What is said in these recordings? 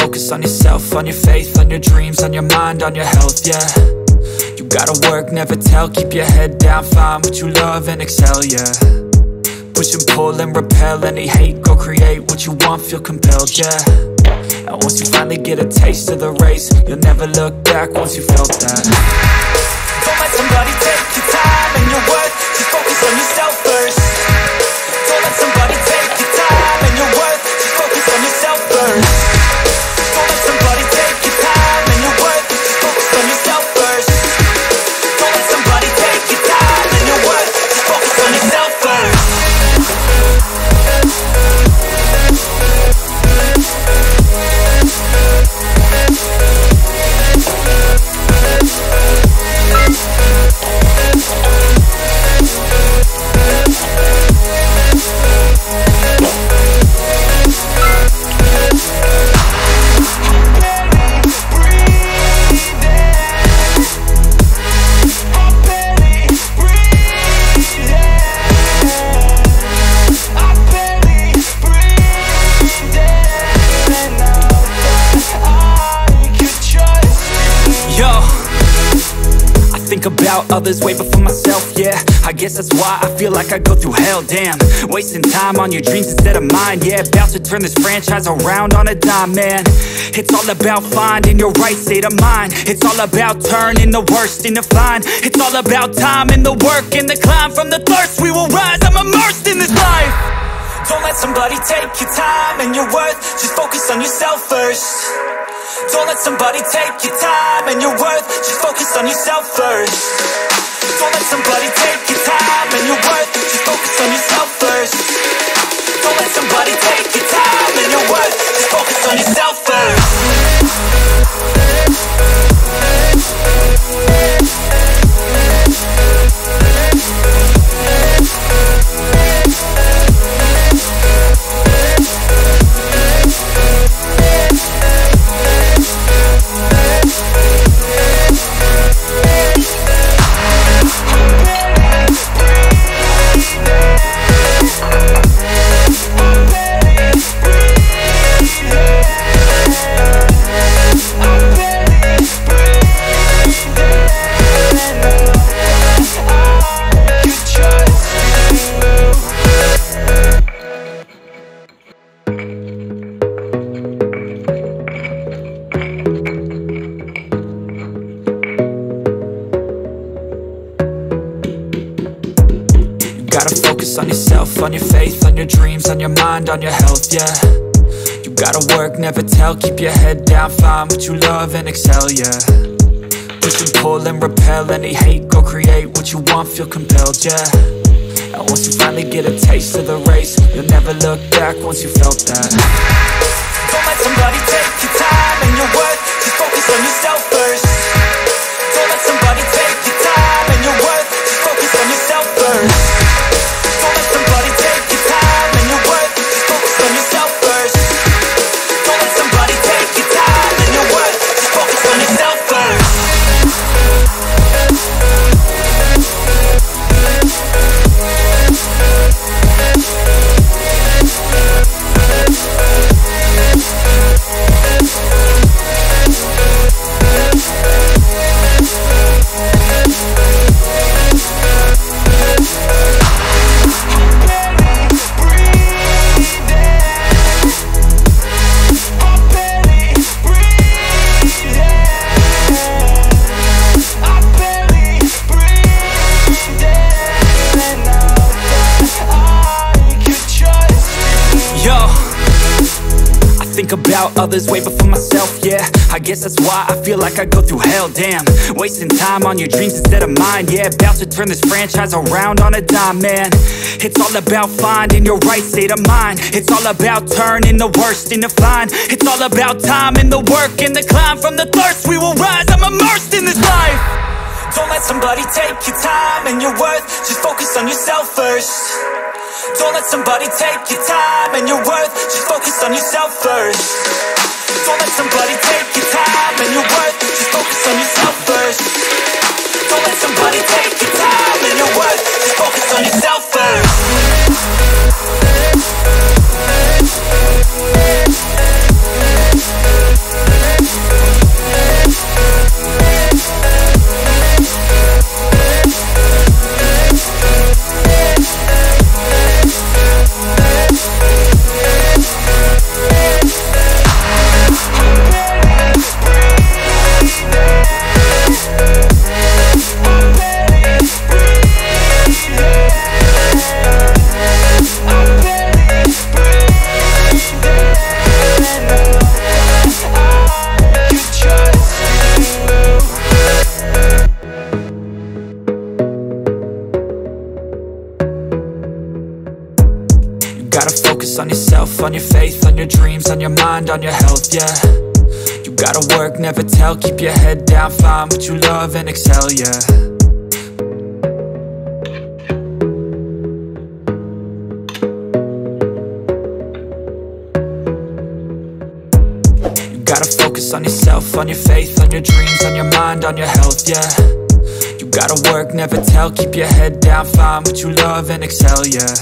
focus on yourself, on your faith, on your dreams, on your mind, on your health, yeah. You gotta work, never tell, keep your head down, find what you love and excel, yeah. Push and pull and repel any hate, go create what you want, feel compelled, yeah. And once you finally get a taste of the race, you'll never look back once you felt that. Don't let somebody take your time and your worth, just focus on yourself first. Don't let somebody take your time and your worth, just focus on yourself first. Don't let somebody take your time and your worth, just focus on yourself first. Don't let somebody take your time and your worth, just focus on yourself first. About others way before myself, yeah. I guess that's why I feel like I go through hell, damn. Wasting time on your dreams instead of mine, yeah. About to turn this franchise around on a dime, man. It's all about finding your right state of mind. It's all about turning the worst into fine. It's all about time and the work and the climb. From the thirst we will rise, I'm immersed in this life. Don't let somebody take your time and your worth, just focus on yourself first. Don't let somebody take your time and your worth, just focus on yourself first. Don't let somebody take your time and your worth, just focus on yourself first. Don't let somebody take your time and your worth, just focus on yourself first. On yourself, on your faith, on your dreams, on your mind, on your health, yeah. You gotta work, never tell, keep your head down, find what you love and excel, yeah. Push and pull and repel any hate, go create what you want, feel compelled, yeah. And once you finally get a taste of the race, you'll never look back once you felt that. Don't let somebody take your time and your worth, just focus on yourself first. Don't let somebody take your time and your worth, just focus on yourself first. Don't let somebody take your time and your worth, just focus on yourself first. Don't let somebody take your time and your worth, just focus on yourself first. About others way before myself, yeah. I guess that's why I feel like I go through hell, damn. Wasting time on your dreams instead of mine, yeah. About to turn this franchise around on a dime, man. It's all about finding your right state of mind. It's all about turning the worst into fine. It's all about time and the work and the climb. From the thirst we will rise, I'm immersed in this life. Don't let somebody take your time and your worth, just focus on yourself first. Don't let somebody take your time and your worth, just focus on yourself first. Don't let somebody take your time and your worth, just focus on yourself first. Don't let somebody take your time and your worth, just focus on yourself first. yourself, on your faith, on your dreams, on your mind, on your health, yeah. You gotta work, never tell, keep your head down, find what you love and excel, yeah. Gotta focus on yourself, on your faith, on your dreams, on your mind, on your health, yeah. You gotta work, never tell, keep your head down, find what you love and excel, yeah.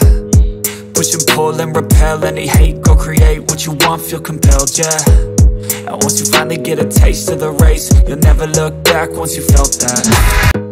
Push and pull and repel any hate, go create what you want, feel compelled, yeah. And once you finally get a taste of the race, you'll never look back once you felt that.